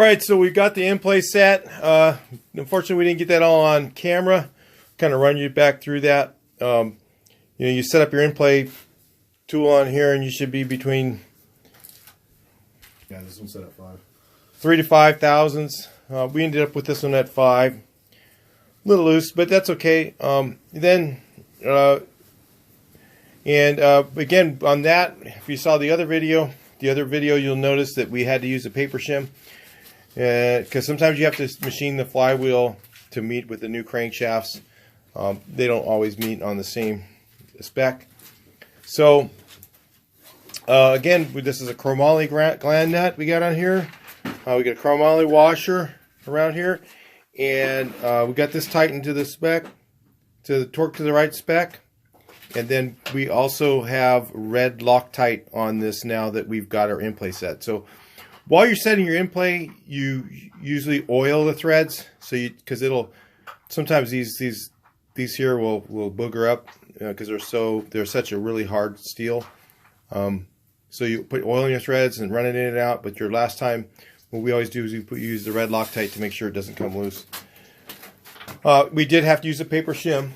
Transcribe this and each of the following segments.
Alright, so we've got the in-play set. Unfortunately, we didn't get that all on camera. Kind of run you back through that. You set up your in-play tool on here, and you should be between this one's set at 5. 3 to 5 thousandths. We ended up with this one at 5. A little loose, but that's okay. Again, on that, if you saw the other video, you'll notice that we had to use a paper shim. Because sometimes you have to machine the flywheel to meet with the new crankshafts. They don't always meet on the same spec. So, again, this is a chromoly gland nut we got on here. We got a chromoly washer around here. And we got this tightened to the spec, to the torque to the right spec. And then we also have red Loctite on this now that we've got our in-play set. So while you're setting your in-play, you usually oil the threads, so because it'll sometimes these here will booger up because they're such a really hard steel. So you put oil in your threads and run it in and out. But your last time, what we always do is use the red Loctite to make sure it doesn't come loose. We did have to use a paper shim.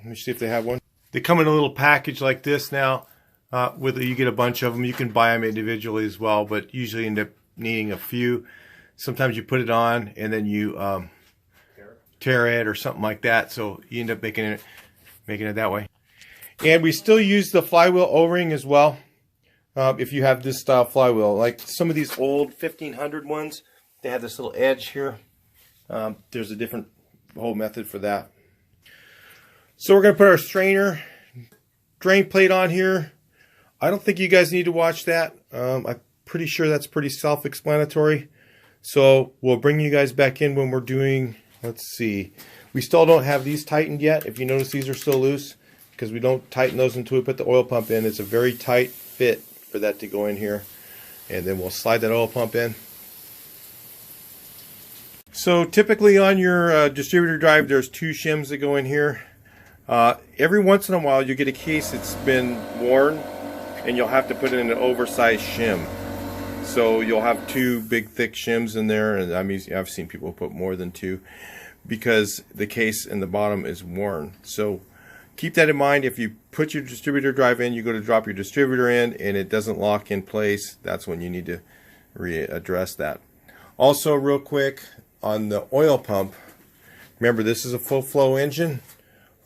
Let me see if they have one. They come in a little package like this now. You get a bunch of them. You can buy them individually as well, but usually end up needing a few. Sometimes you put it on and then you tear it or something like that. So you end up making it that way. And we still use the flywheel O-ring as well. If you have this style flywheel, like some of these old 1500 ones, they have this little edge here. There's a different whole method for that. So we're going to put our drain plate on here. I don't think you guys need to watch that. I'm pretty sure that's pretty self-explanatory. So we'll bring you guys back in when we're doing, let's see. We still don't have these tightened yet. If you notice, these are still loose because we don't tighten those until we put the oil pump in. It's a very tight fit for that to go in here. And then we'll slide that oil pump in. So typically on your distributor drive, there's 2 shims that go in here. Every once in a while, you get a case that's been worn, and you'll have to put in an oversized shim. So you'll have 2 big thick shims in there, and I've seen people put more than 2 because the case in the bottom is worn. So keep that in mind. If you put your distributor drive in, you go to drop your distributor in and it doesn't lock in place, that's when you need to readdress that. Also, real quick, on the oil pump, remember this is a full flow engine,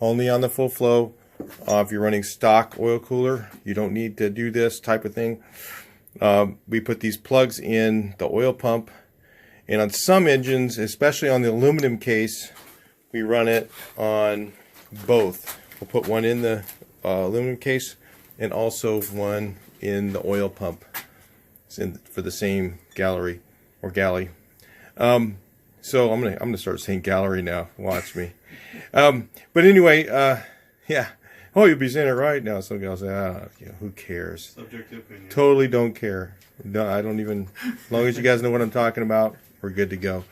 only on the full flow. If you're running stock oil cooler, you don't need to do this type of thing. We put these plugs in the oil pump, and on some engines, especially on the aluminum case, we run it on both. We'll put one in the aluminum case and also one in the oil pump for the same gallery or galley. So I'm gonna start saying gallery now. Watch me. But anyway, yeah. Oh, you'll be saying it right now. Some guys say, who cares? Subjective opinion. Totally don't care. No, I don't even. As long as you guys know what I'm talking about, we're good to go.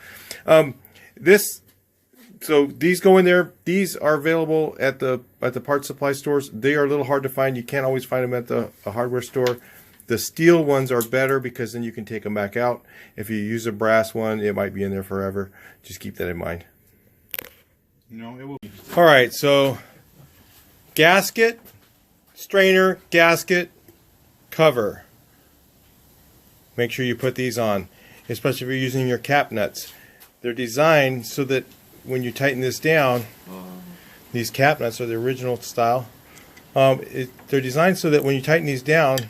So these go in there. These are available at the parts supply stores. They are a little hard to find. You can't always find them at a hardware store. The steel ones are better because then you can take them back out. If you use a brass one, it might be in there forever. Just keep that in mind. It will. All right, so gasket, strainer, gasket, cover. Make sure you put these on, especially if you're using your cap nuts. They're designed so that when you tighten this down, these cap nuts are the original style. They're designed so that when you tighten these down,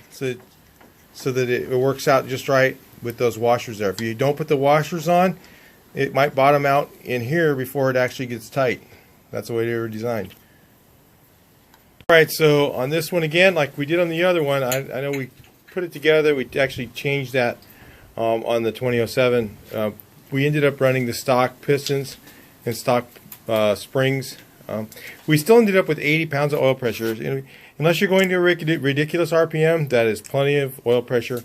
so that it works out just right with those washers there. If you don't put the washers on, it might bottom out in here before it actually gets tight. That's the way they were designed. Alright, so on this one again, like we did on the other one, I know we put it together. We actually changed that on the 2007. We ended up running the stock pistons and stock springs. We still ended up with 80 pounds of oil pressure. Unless you're going to a ridiculous RPM, that is plenty of oil pressure.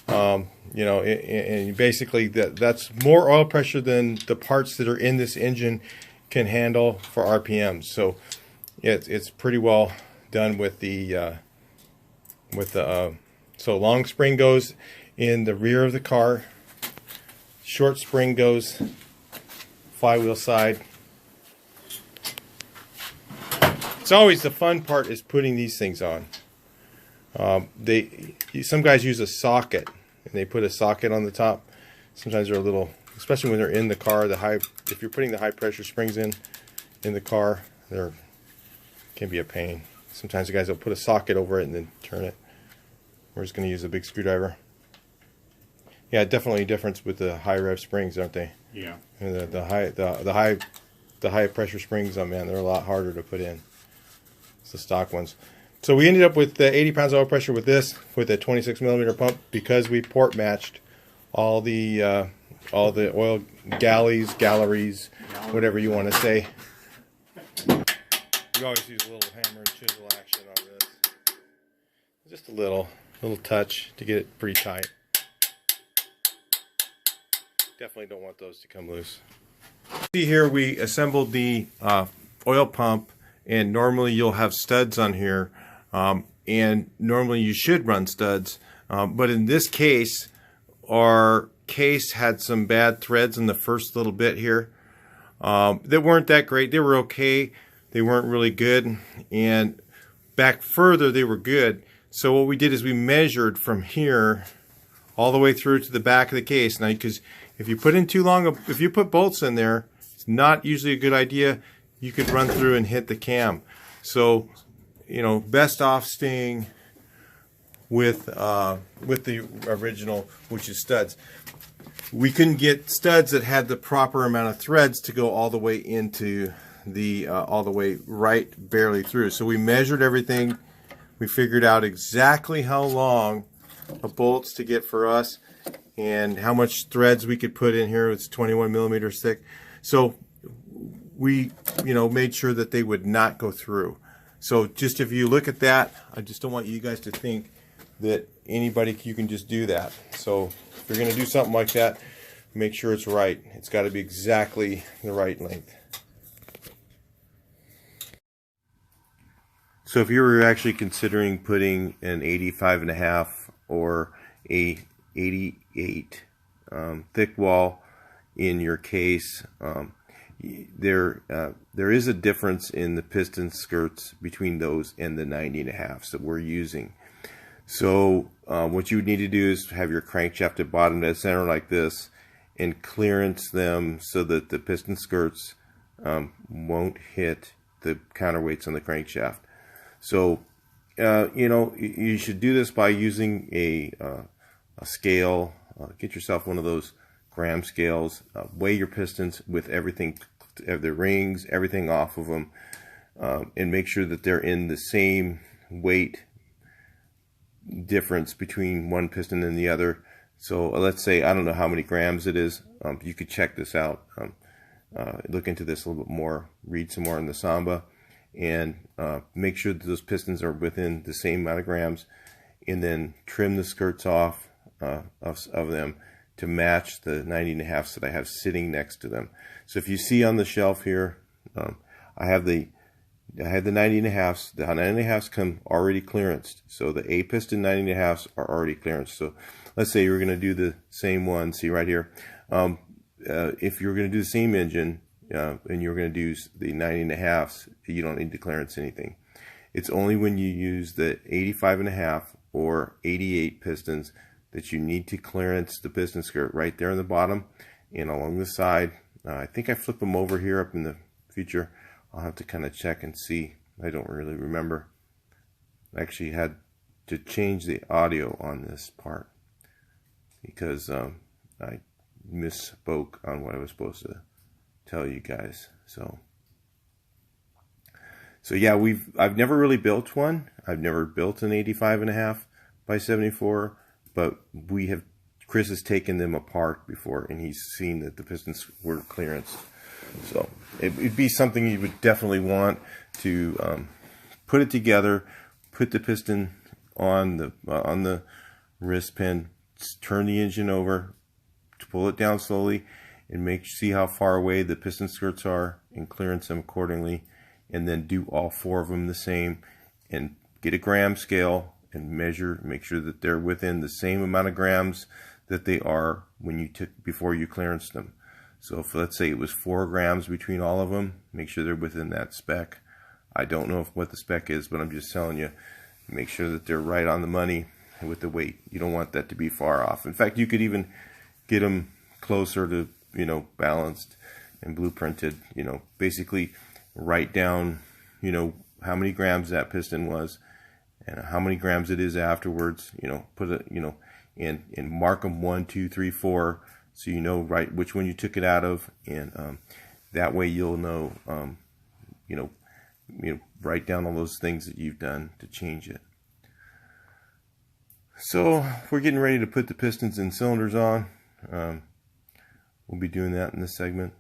And basically that's more oil pressure than the parts that are in this engine can handle for RPMs. So it's pretty well done with the so long spring goes in the rear of the car. short spring goes flywheel side. It's always the fun part is putting these things on. Some guys use a socket and they put a socket on the top. Sometimes they're a little, especially when they're in the car. If you're putting the high pressure springs in the car, they're can be a pain. Sometimes the guys will put a socket over it and then turn it. We're just going to use a big screwdriver. Yeah, definitely a difference with the high rev springs, aren't they? Yeah. And the high pressure springs, oh man, they're a lot harder to put in. It's the stock ones. So we ended up with 80 pounds of oil pressure with this, with a 26 millimeter pump, because we port matched all the oil galleries, whatever you want to say. We always use a little hammer and chisel action on this. Just a little touch to get it pretty tight. Definitely don't want those to come loose. See here, we assembled the oil pump, and normally you'll have studs on here, and normally you should run studs, but in this case, our case had some bad threads in the first little bit here that weren't that great. They were okay. They weren't really good, and back further they were good. So what we did is we measured from here all the way through to the back of the case. Now, because if you put in too long, if you put bolts in there, it's not usually a good idea. You could run through and hit the cam. So, you know, best off staying with the original, which is studs. We couldn't get studs that had the proper amount of threads to go all the way into the all the way right barely through. So we measured everything. We figured out exactly how long of bolts to get for us and how much threads we could put in here. It's 21 millimeters thick. So we, you know, made sure that they would not go through. So just if you look at that, I just don't want you guys to think that anybody, you can just do that. So if you're going to do something like that, make sure it's right. It's got to be exactly the right length. So if you were actually considering putting an 85.5 or a 88 thick wall in your case, there is a difference in the piston skirts between those and the 90.5s that we're using. So what you would need to do is have your crankshaft at bottom dead center like this and clearance them so that the piston skirts won't hit the counterweights on the crankshaft. So you know, you should do this by using a scale. Get yourself one of those gram scales. Weigh your pistons with everything, the rings, everything off of them, and make sure that they're in the same weight difference between one piston and the other. So let's say, I don't know how many grams it is. You could check this out. Look into this a little bit more. Read some more in the Samba. And make sure that those pistons are within the same amount of grams, and then trim the skirts off of them to match the 90.5s that I have sitting next to them. So if you see on the shelf here, I had the 90.5s. The 90.5s come already clearanced. So the A piston 90.5s are already clearanced. So let's say you're going to do the same one. See right here. If you're going to do the same engine, and you're going to do the 90.5s, you don't need to clearance anything. It's only when you use the 85.5 or 88 pistons that you need to clearance the piston skirt right there on the bottom and along the side. I think I flip them over here up in the future. I'll have to kind of check and see. I don't really remember. I actually had to change the audio on this part because I misspoke on what I was supposed to tell you guys. So yeah, I've never really built one. I've never built an 85.5 by 74, but Chris has taken them apart before and he's seen that the pistons were clearanced. So it'd be something you would definitely want to put it together, put the piston on the wrist pin, turn the engine over, to pull it down slowly, and see how far away the piston skirts are and clearance them accordingly, and then do all four of them the same and get a gram scale and measure, make sure that they're within the same amount of grams that they are when you before you clearanced them. So if let's say it was 4 grams between all of them, make sure they're within that spec. I don't know what the spec is, but I'm just telling you, make sure that they're right on the money with the weight. You don't want that to be far off. In fact, you could even get them closer to, you know, balanced and blueprinted. You know, basically write down, you know, how many grams that piston was and how many grams it is afterwards. You know, put it, you know, and mark them 1, 2, 3, 4, so you know right which one you took it out of, and that way you'll know, you know, write down all those things that you've done to change it. So we're getting ready to put the pistons and cylinders on. We'll be doing that in this segment.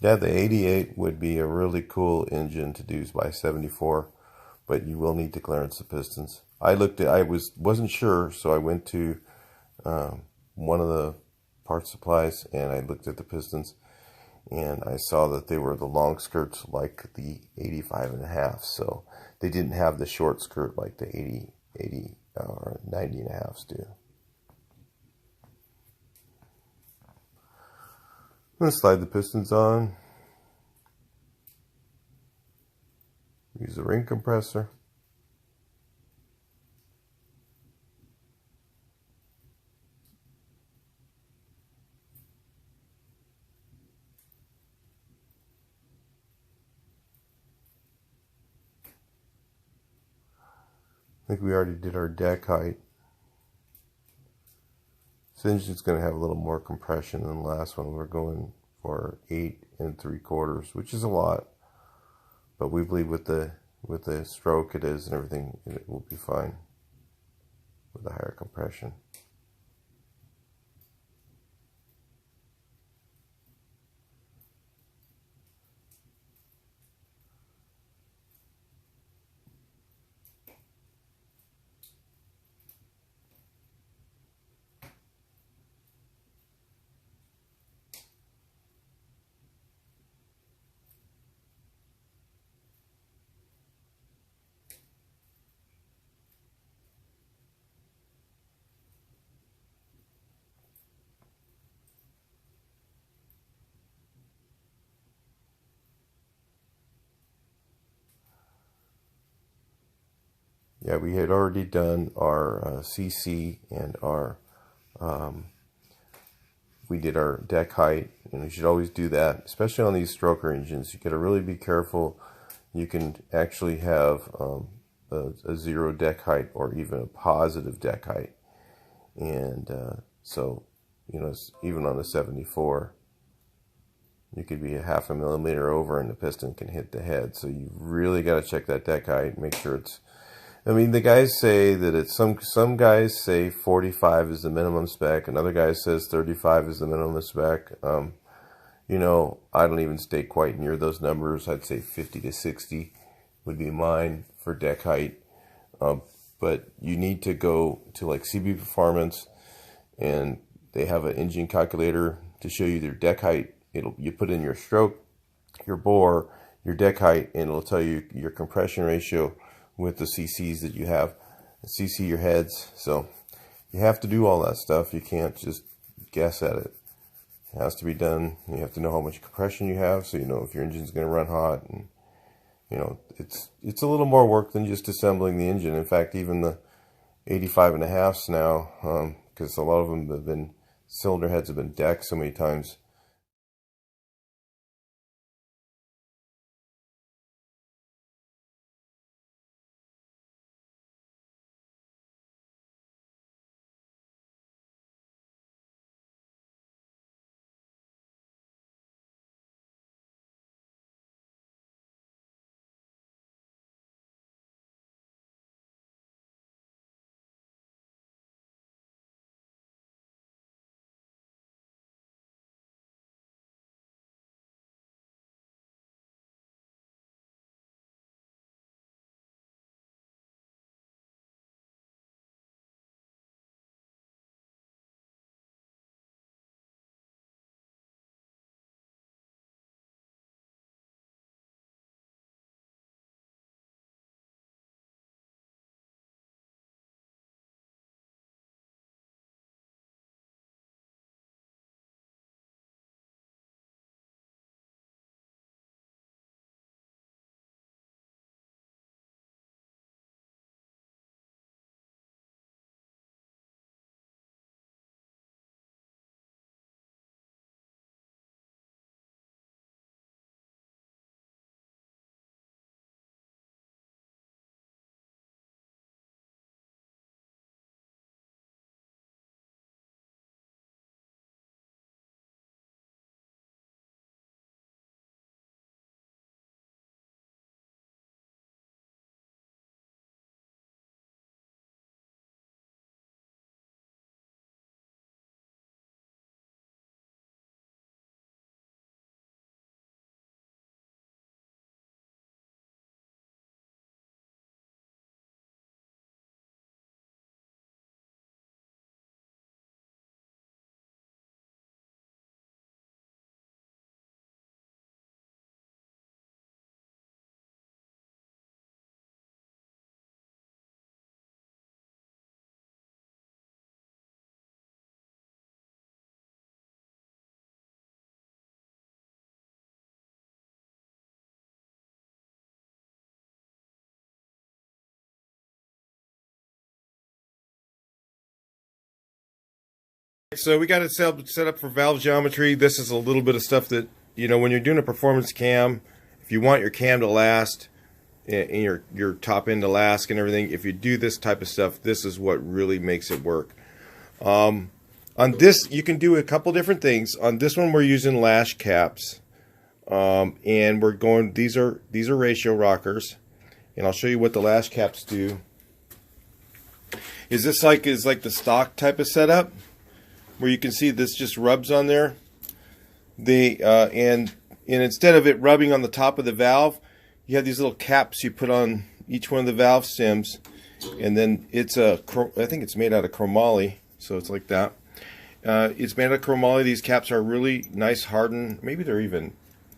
Yeah, the 88 would be a really cool engine to do by 74, but you will need to clearance the pistons. I wasn't sure, so I went to one of the parts supplies and I looked at the pistons, and I saw that they were the long skirts like the 85.5, so they didn't have the short skirt like the 80 or 90.5s do. I'm going to slide the pistons on. Use a ring compressor. I think we already did our deck height. This engine's going to have a little more compression than the last one. We're going for 8 3/4, which is a lot, but we believe with the stroke it is and everything, it will be fine with a higher compression. Yeah, we had already done our CC and our we did our deck height, and we should always do that, especially on these stroker engines. You got to really be careful. You can actually have a 0 deck height or even a positive deck height, and so you know, even on a 74, you could be a 0.5 millimeter over and the piston can hit the head. So you really got to check that deck height, make sure it's, I mean, the guys say that it's, some guys say 45 is the minimum spec, another guy says 35 is the minimum spec. You know, I don't even stay quite near those numbers. I'd say 50 to 60 would be mine for deck height. But you need to go to like CB Performance, and they have an engine calculator to show you their deck height. You put in your stroke, your bore, your deck height, and it'll tell you your compression ratio with the CCs that you have, CC your heads. So you have to do all that stuff. You can't just guess at it. It has to be done. You have to know how much compression you have, so you know if your engine's going to run hot. And you know, it's a little more work than just assembling the engine. In fact, even the 85.5s now, because a lot of them have been, cylinder heads have been decked so many times, So we got it set up for valve geometry. This is a little bit of stuff that, you know, when you're doing a performance cam, if you want your cam to last and your top end to last and everything, if you do this type of stuff, this is what really makes it work. On this, you can do a couple different things. On this one, we're using lash caps, and we're going. These are ratio rockers, and I'll show you what the lash caps do. Is this like the stock type of setup, where you can see this just rubs on there? And instead of it rubbing on the top of the valve, you have these little caps you put on each one of the valve stems, and then I think it's made out of chromoly, so it's like that. It's made out of chromoly. These caps are really nice, hardened. Maybe they're even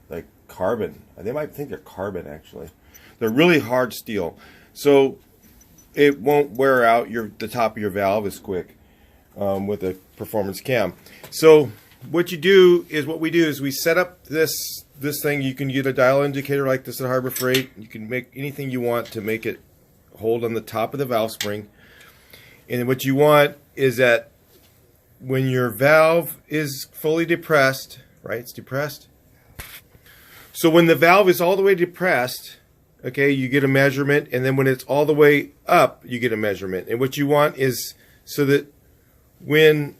like carbon. They might think they're carbon, actually. They're really hard steel, so it won't wear out the top of your valve as quick with a performance cam. So what we do is we set up this thing. You can get a dial indicator like this at Harbor Freight. You can make anything you want to make it hold on the top of the valve spring. And what you want is that when your valve is fully depressed, right? It's depressed. So when the valve is all the way depressed, okay, you get a measurement, and then when it's all the way up, you get a measurement. And what you want is so that and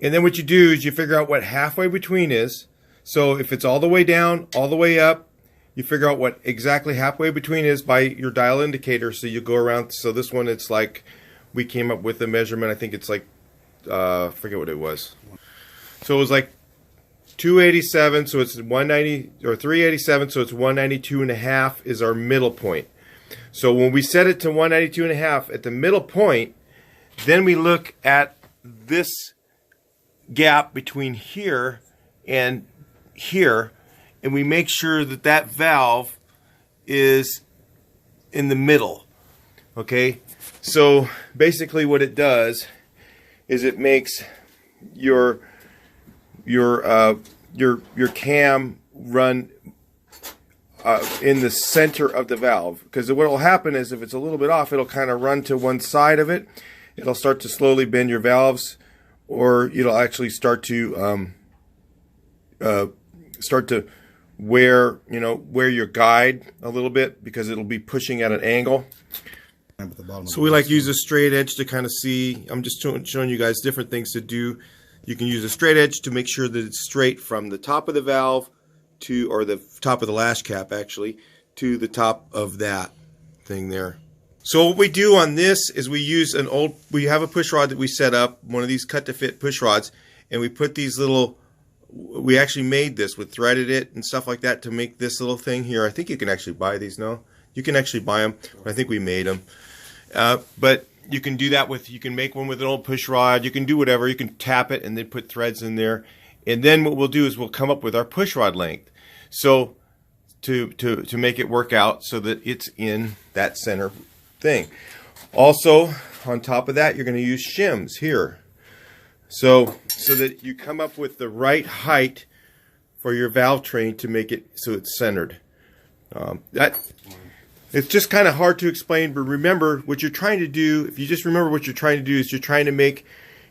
then what you do is you figure out what halfway between is. So if it's all the way down, all the way up, you figure out what exactly halfway between is by your dial indicator. So you go around. So this one, it's like, we came up with a measurement. I think it's like, I forget what it was. So it was like 287. So it's 190, or 387. So it's 192.5 is our middle point. So when we set it to 192.5 at the middle point, then we look at this gap between here and here, and we make sure that that valve is in the middle. Okay, so basically what it does is it makes your cam run in the center of the valve, because what will happen is if it's a little bit off, it'll kind of run to one side of it. It'll start to slowly bend your valves, or it'll actually start to wear your guide a little bit, because it'll be pushing at an angle. So we like use a straight edge to kind of see. I'm just showing you guys different things to do. You can use a straight edge to make sure that it's straight from the top of the valve to, or the top of the lash cap actually, to the top of that thing there. So what we do on this is we use we have a push rod that we set up, one of these cut to fit push rods, and we put these little, we actually made this, we threaded it and stuff like that to make this little thing here. I think you can actually buy these now. You can actually buy them. I think we made them. But you can do that you can make one with an old push rod. You can do whatever. You can tap it and then put threads in there. And then what we'll do is we'll come up with our push rod length. So to make it work out so that it's in that center thing. Also, on top of that, you're going to use shims here. So that you come up with the right height for your valve train to make it so it's centered. It's just kind of hard to explain, but remember what you're trying to do. If you just remember what you're trying to do is you're trying to make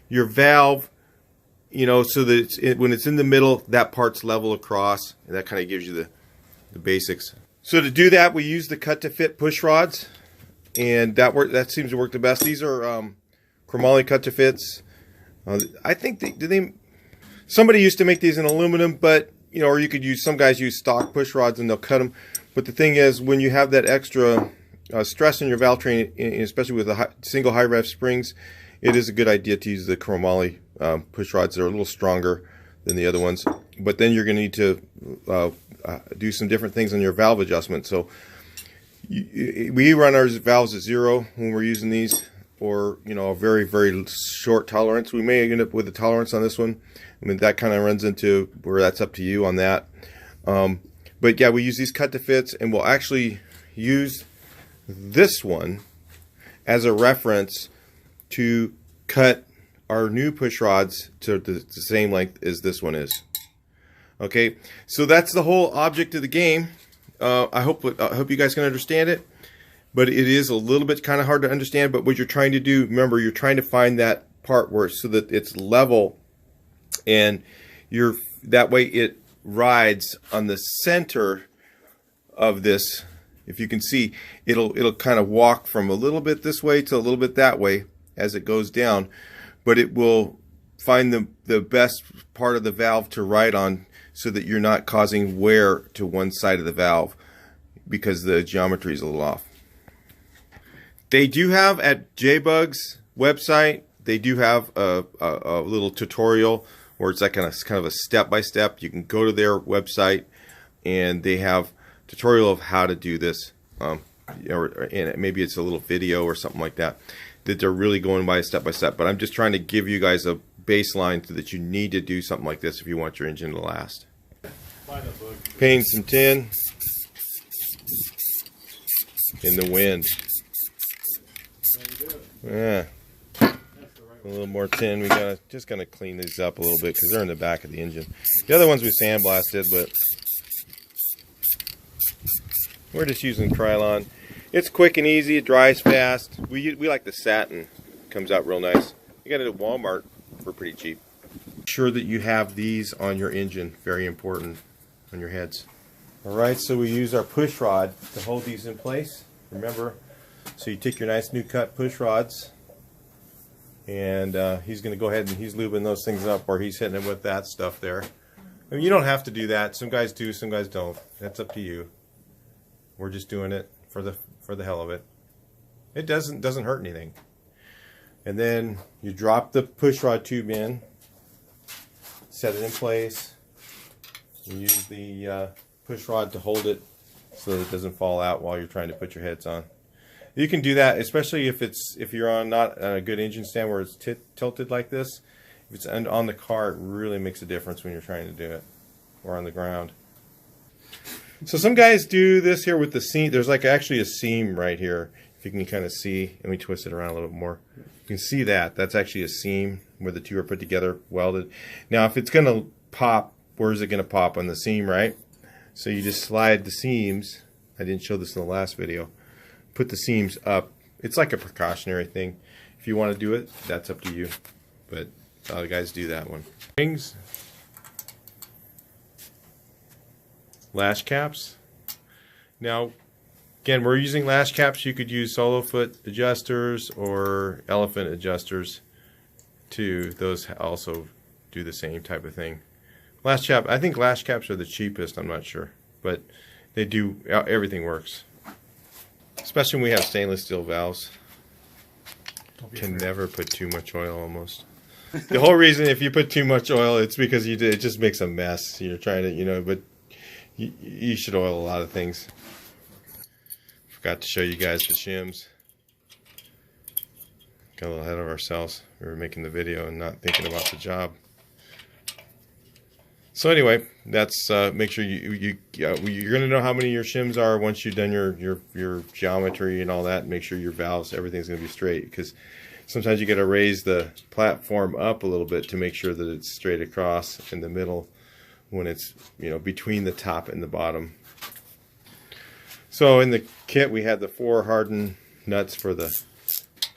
your valve, so that when it's in the middle, that part's level across, and that kind of gives you the basics. So to do that, we use the cut to fit push rods, and that seems to work the best. These are chromoly cut to fits. I think somebody used to make these in aluminum, but or you could use, some guys use stock push rods and they'll cut them. But the thing is, when you have that extra stress in your valve train, especially with the single high rev springs, it is a good idea to use the chromoly push rods. They're a little stronger than the other ones. But then you're going to need to do some different things on your valve adjustment. So we run our valves at 0 when we're using these, or a very, very short tolerance. We may end up with a tolerance on this one. I mean, that kind of runs into where that's up to you on that. But yeah, we use these cut to fits, and we'll actually use this one as a reference to cut our new push rods to the same length as this one is. Okay, so that's the whole object of the game. I hope you guys can understand it, but it is a little bit kind of hard to understand. But what you're trying to do, remember, you're trying to find that part where so that it's level, and that way it rides on the center of this. If you can see, it'll kind of walk from a little bit this way to a little bit that way as it goes down, but it will find the best part of the valve to ride on, so that you're not causing wear to one side of the valve because the geometry is a little off. They do have at JBug's website, they do have a little tutorial where it's like kind of a step-by-step. You can go to their website and they have tutorial of how to do this, and maybe it's a little video or something like that they're really going by step-by-step. But I'm just trying to give you guys a baseline so that you need to do something like this if you want your engine to last. Painting some tin in the wind. Yeah, a little more tin. We just gonna clean these up a little bit because they're in the back of the engine. The other ones we sandblasted, but we're just using Krylon. It's quick and easy. It dries fast. We like the satin. Comes out real nice. You got it at Walmart for pretty cheap. Make sure that you have these on your engine. Very important, on your heads. All right, so we use our push rod to hold these in place. Remember, so you take your nice new cut push rods, and he's going to go ahead and he's lubing those things up, or he's hitting them with that stuff there. I mean, you don't have to do that. Some guys do, some guys don't. That's up to you. We're just doing it for the hell of it. It doesn't hurt anything. And then you drop the push rod tube in, set it in place. You use the push rod to hold it so that it doesn't fall out while you're trying to put your heads on. You can do that, especially if you're on not on a good engine stand where it's tilted like this. If it's on the car, it really makes a difference when you're trying to do it, or on the ground. So some guys do this here with the seam. There's like actually a seam right here. If you can kind of see, let me twist it around a little bit more. You can see that. That's actually a seam where the two are put together, welded. Now if it's going to pop, where is it going to pop? On the seam, right? So you just slide the seams. I didn't show this in the last video. Put the seams up. It's like a precautionary thing. If you want to do it, that's up to you. But a lot of guys do that one. Rings. Lash caps. Now, again, we're using lash caps. You could use solo foot adjusters or elephant adjusters too. Those also do the same type of thing. Lash cap, I think lash caps are the cheapest. I'm not sure, but they do. Everything works. Especially when we have stainless steel valves. Can never put too much oil almost. The whole reason if you put too much oil, it's because it just makes a mess. You're trying to, but you should oil a lot of things. Forgot to show you guys the shims. Got a little ahead of ourselves. We were making the video and not thinking about the job. So anyway, that's make sure you're gonna know how many your shims are once you've done your geometry and all that. Make sure your valves, everything's gonna be straight, because sometimes you gotta raise the platform up a little bit to make sure that it's straight across in the middle when it's between the top and the bottom. So in the kit we had the 4 hardened nuts for the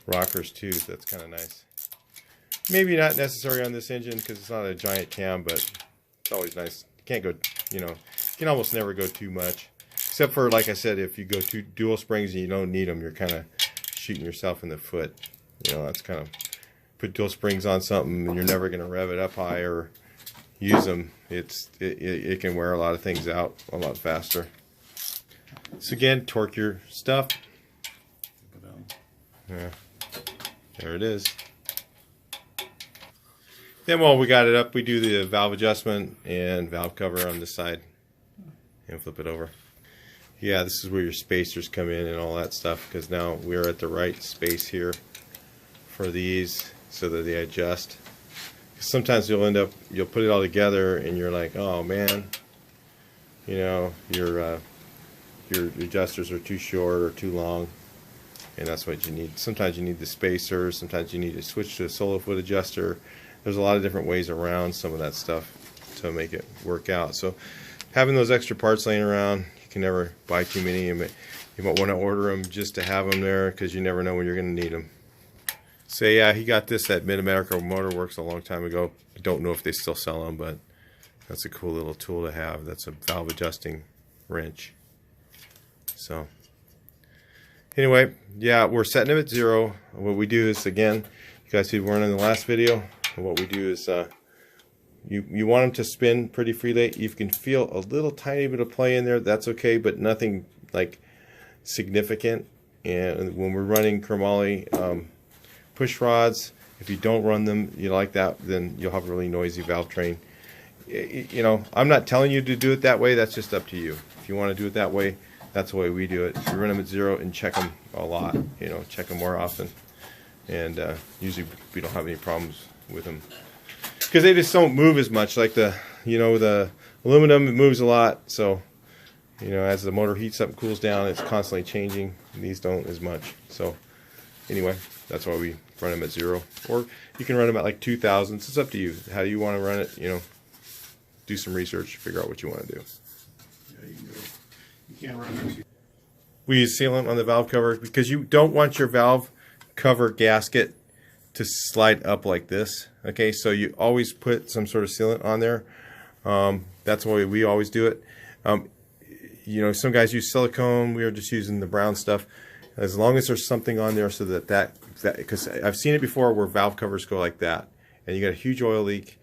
rockers too. So that's kind of nice. Maybe not necessary on this engine because it's not a giant cam, but it's always nice. You can't go, you can almost never go too much. Except for, like I said, if you go to dual springs and you don't need them, you're kind of shooting yourself in the foot. That's kind of, put dual springs on something and you're never going to rev it up high or use them. It can wear a lot of things out a lot faster. So again, torque your stuff. Yeah, there it is. Then while we got it up, we do the valve adjustment and valve cover on this side and flip it over. Yeah, this is where your spacers come in and all that stuff, because now we're at the right space here for these so that they adjust. Sometimes you'll put it all together and you're like, oh man, your adjusters are too short or too long, and that's what you need. Sometimes you need the spacers, sometimes you need to switch to a solo foot adjuster. There's a lot of different ways around some of that stuff to make it work out. So having those extra parts laying around, you can never buy too many. You might want to order them just to have them there, because you never know when you're going to need them. So yeah, he got this at Mid-America Motor Works a long time ago. I don't know if they still sell them, but that's a cool little tool to have. That's a valve adjusting wrench. So anyway, yeah, we're setting them at 0. What we do is, again, you guys see weren't in the last video. What we do is you want them to spin pretty freely. You can feel a little tiny bit of play in there. That's okay, but nothing like significant. And when we're running chromoly push rods, if you don't run them like that, then you'll have a really noisy valve train. You know, I'm not telling you to do it that way. That's just up to you. If you want to do it that way, that's the way we do it. We run them at 0 and check them a lot. You know, check them more often. And usually we don't have any problems with them because they just don't move as much. Like the aluminum, it moves a lot. So as the motor heats up and cools down, it's constantly changing. And these don't as much. So anyway, that's why we run them at 0. Or you can run them at like 2,000s. It's up to you. How do you want to run it? Do some research, figure out what you want to do. Yeah, you can't run it. We use sealant on the valve cover because you don't want your valve cover gasket to slide up like this. Okay, so you always put some sort of sealant on there. That's the way we always do it. Some guys use silicone. We are just using the brown stuff. As long as there's something on there so that because I've seen it before where valve covers go like that, and you got a huge oil leak,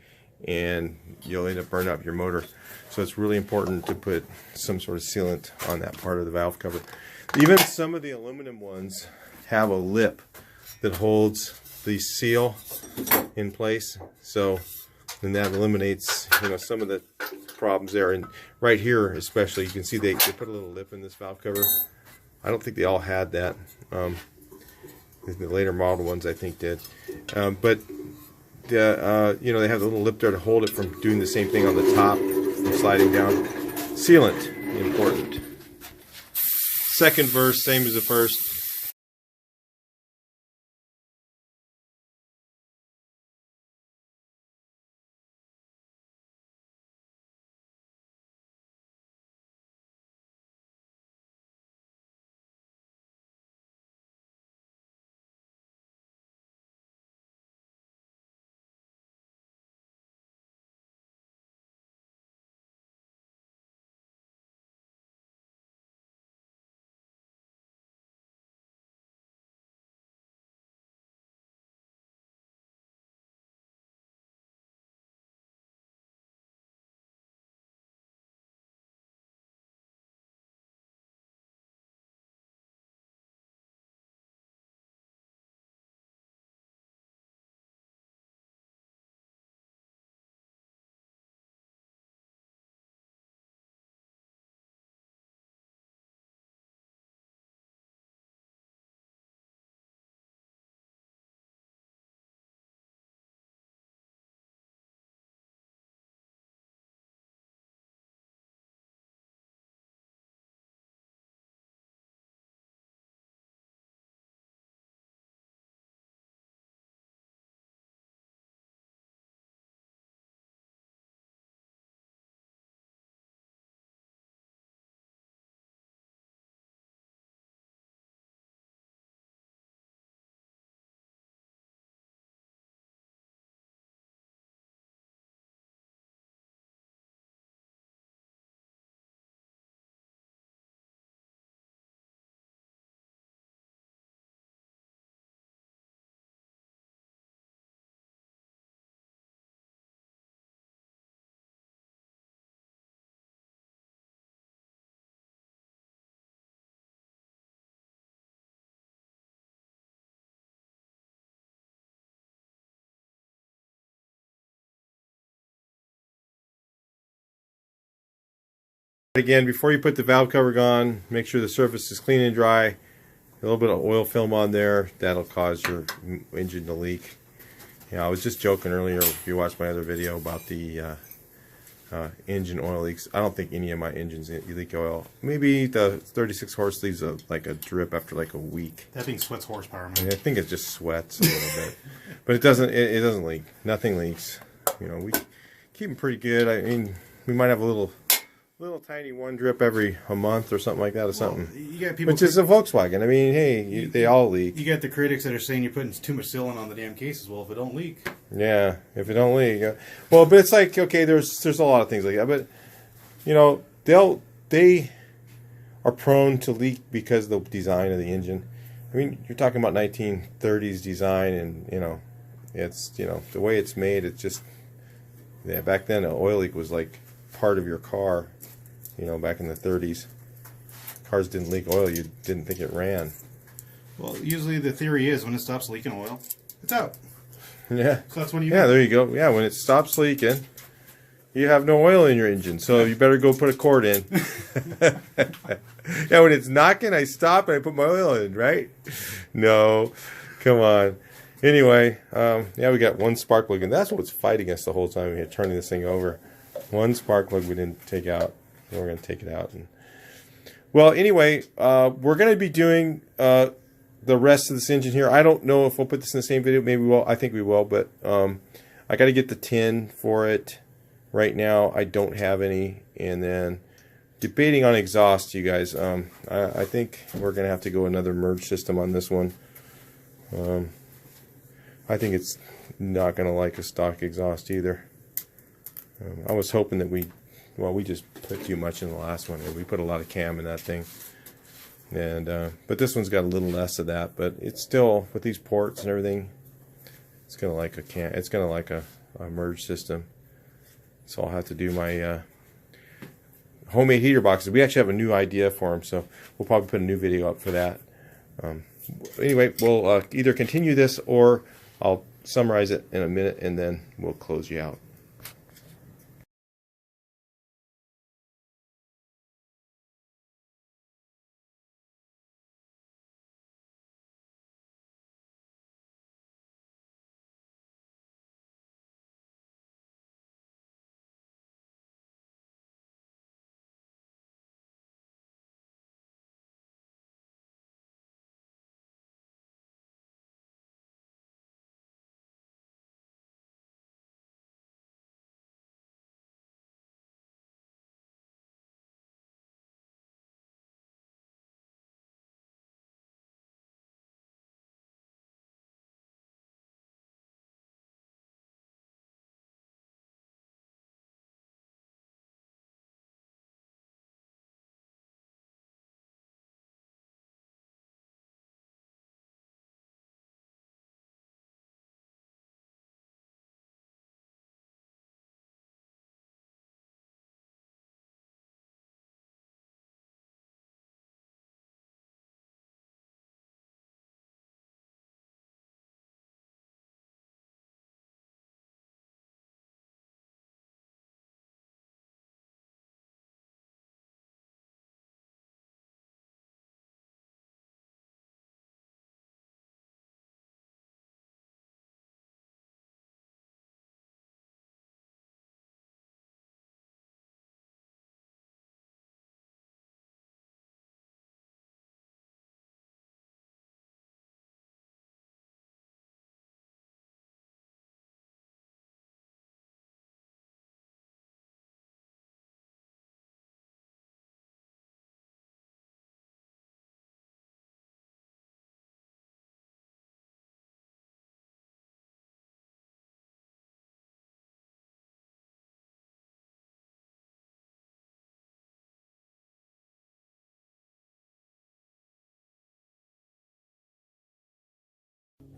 and you'll end up burning up your motor. So it's really important to put some sort of sealant on that part of the valve cover. Even some of the aluminum ones have a lip that holds the seal in place. So then that eliminates some of the problems there. And right here especially, you can see they put a little lip in this valve cover. I don't think they all had that. The later model ones I think did. But they have the little lip there to hold it from doing the same thing on the top, from sliding down. Sealant, important. Second verse, same as the first. Again, before you put the valve cover on, make sure the surface is clean and dry. A little bit of oil film on there, that'll cause your engine to leak. I was just joking earlier, if you watched my other video about the engine oil leaks. I don't think any of my engines leak oil. Maybe the 36 horse leaves like a drip after like a week. That thing sweats horsepower, man. I think it just sweats a little bit, but it doesn't leak. Nothing leaks. We keep them pretty good. I mean, we might have a little little tiny one drip every a month or something like that, or something. Well, you got people, which is a Volkswagen. I mean, hey, they all leak. You got the critics that are saying you're putting too much sealant on the damn cases. Well, if it don't leak. Yeah, if it don't leak. Well, but it's like, okay, there's a lot of things like that, but you know, they are prone to leak because of the design of the engine. I mean, you're talking about 1930s design, and you know, it's, you know, the way it's made. It's just, yeah. Back then, an oil leak was like part of your car. You know, back in the 30s, cars didn't leak oil. You didn't think it ran. Well, usually the theory is when it stops leaking oil, it's out. Yeah. So that's when you. Yeah, there you go. Yeah, when it stops leaking, you have no oil in your engine, so you better go put a cord in. Yeah, when it's knocking, I stop and I put my oil in, right? No, come on. Anyway, yeah, we got one spark plug, and that's what's fighting us the whole time we were turning this thing over. One spark plug we didn't take out. And we're going to take it out. And, well, anyway, we're going to be doing the rest of this engine here. I don't know if we'll put this in the same video. Maybe we will. I think we will, but I got to get the tin for it. Right now, I don't have any. And then debating on exhaust, you guys. I think we're going to have to go another merge system on this one. I think it's not going to like a stock exhaust either. I was hoping that we just put too much in the last one. We put a lot of cam in that thing. And but this one's got a little less of that, but it's still, with these ports and everything, it's going to like it's going to like a merge system. So I'll have to do my homemade heater boxes. We actually have a new idea for them, so we'll probably put a new video up for that. Anyway, we'll either continue this or I'll summarize it in a minute, and then we'll close you out.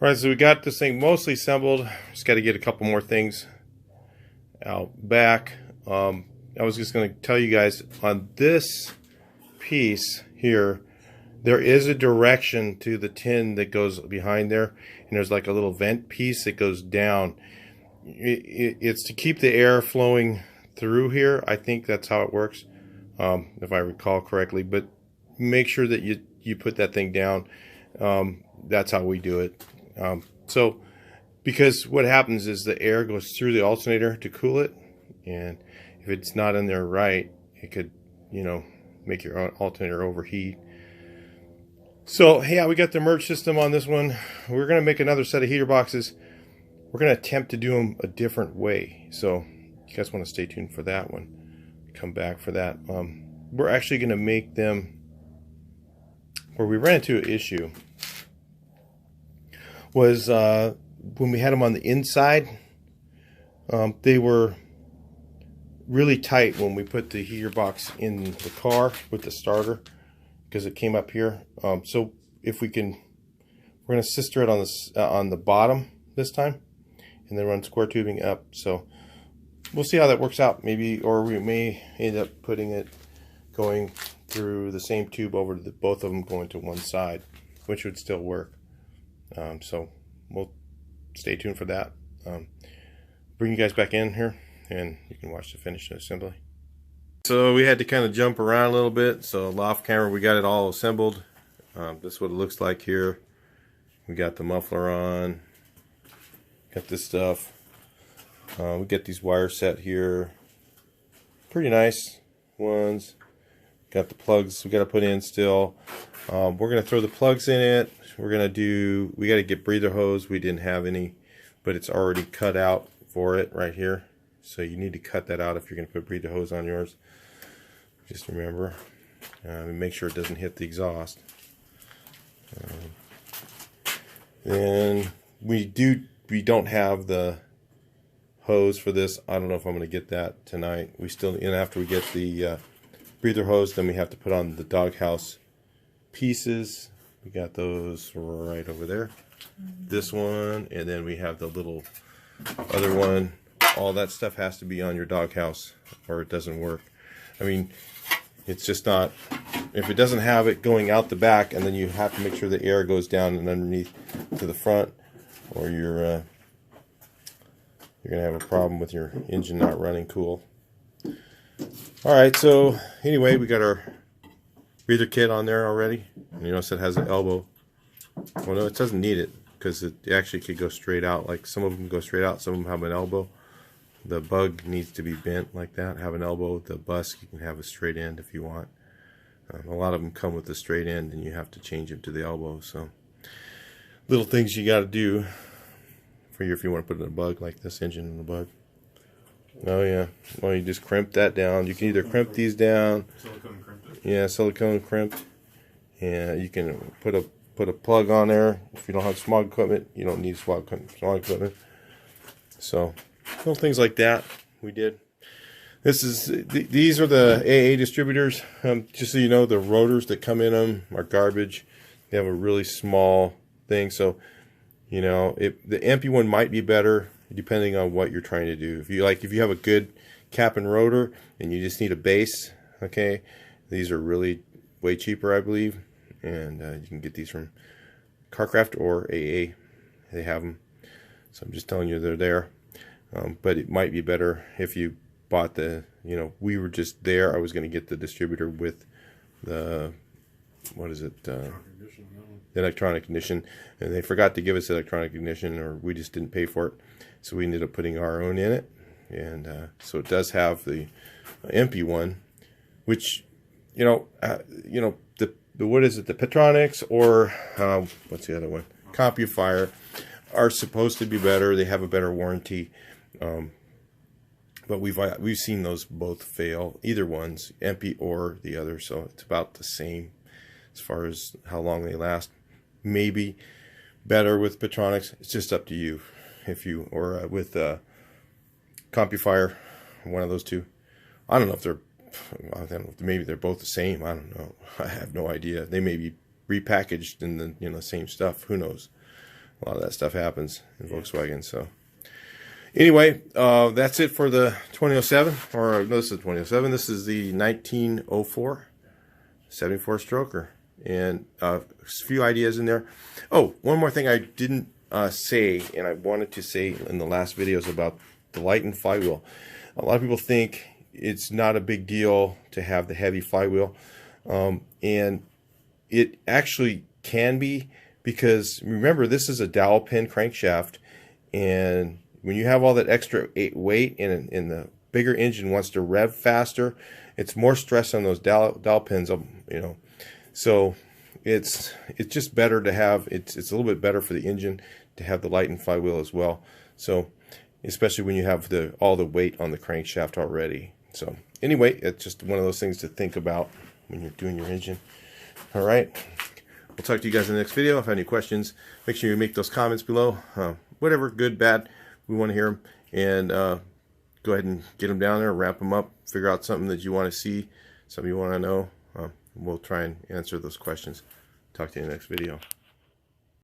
Alright, so we got this thing mostly assembled. Just got to get a couple more things out back. I was just going to tell you guys, on this piece here, there is a direction to the tin that goes behind there, and there's like a little vent piece that goes down. It's to keep the air flowing through here. I think that's how it works, if I recall correctly. But make sure that you put that thing down. That's how we do it. So, because what happens is the air goes through the alternator to cool it, and if it's not in there right, it could, you know, make your alternator overheat. So, yeah, we got the merge system on this one. We're going to make another set of heater boxes. We're going to attempt to do them a different way. So, you guys want to stay tuned for that one. come back for that. We're actually going to make them, where we ran into an issue was when we had them on the inside, they were really tight when we put the heater box in the car with the starter, because it came up here. So if we can, we're going to sister it on the bottom this time, and then run square tubing up. So we'll see how that works out. Maybe, or we may end up putting it going through the same tube over to both of them going to one side, which would still work. So we'll stay tuned for that. Bring you guys back in here, and you can watch the finished assembly. So we had to kind of jump around a little bit. So off camera, we got it all assembled. This is what it looks like here. We got the muffler on. Got this stuff. We get these wires set here. Pretty nice ones. Got the plugs we got to put in still. We're going to throw the plugs in it. We got to get breather hose. We didn't have any, but it's already cut out for it right here. So you need to cut that out if you're going to put breather hose on yours. Just remember, make sure it doesn't hit the exhaust. And we don't have the hose for this. I don't know if I'm going to get that tonight. We still, and after we get the breather hose, then we have to put on the doghouse pieces. We got those right over there. This one, and then we have the little other one. All that stuff has to be on your doghouse or it doesn't work. I mean, it's just not, if it doesn't have it going out the back, and then you have to make sure the air goes down and underneath to the front, or you're gonna have a problem with your engine not running cool. Alright, so anyway, we got our breather kit on there already. And you notice it has an elbow. Well, no, it doesn't need it, because it actually could go straight out. Like some of them go straight out, some of them have an elbow. The bug needs to be bent like that, have an elbow. The bus, you can have a straight end if you want. A lot of them come with a straight end, and you have to change it to the elbow. So little things you got to do for you if you want to put in a bug like this engine in a bug. Oh yeah, well, you just crimp that down. You can either crimp these down. Silicone crimped. Yeah, silicone crimped. And you can put a plug on there. If you don't have smog equipment, you don't need smog equipment. So little things like that we did. These are the AA distributors. Just so you know, the rotors that come in them are garbage. They have a really small thing, so you know the empty one might be better depending on what you're trying to do. If you have a good cap and rotor and you just need a base, okay, these are really way cheaper, I believe, and you can get these from Carcraft or AA. They have them, so I'm just telling you they're there. But it might be better if you bought we were just there. I was going to get the distributor with the, the electronic ignition, and they forgot to give us electronic ignition, or we just didn't pay for it. So we ended up putting our own in it, and so it does have the empty one, which, the what is it? The Petronics or what's the other one? CompuFire are supposed to be better. They have a better warranty. But we've seen those both fail, either one's empty or the other, so it's about the same as far as how long they last. Maybe better with Petronics. It's just up to you, or with CompuFire, one of those two. I don't know if maybe they're both the same. I don't know. I have no idea. They may be repackaged in the same stuff. Who knows? A lot of that stuff happens in Volkswagen. So anyway, that's it for the 2007. Or no, this is the 2007. This is the 1904 74 stroker, and a few ideas in there. Oh, one more thing I didn't say, and I wanted to say in the last videos about the light and flywheel. A lot of people think it's not a big deal to have the heavy flywheel, and it actually can be, because remember, this is a dowel pin crankshaft, and when you have all that extra weight and the bigger engine wants to rev faster, it's more stress on those dowel pins, So it's just better to have, it's a little bit better for the engine to have the light and flywheel as well. So especially when you have all the weight on the crankshaft already. So anyway, it's just one of those things to think about when you're doing your engine. All right. We'll talk to you guys in the next video. If you have any questions, make sure you make those comments below. Whatever, good, bad, we want to hear them. And go ahead and get them down there, wrap them up, figure out something that you want to see, something you want to know. We'll try and answer those questions. Talk to you in the next video.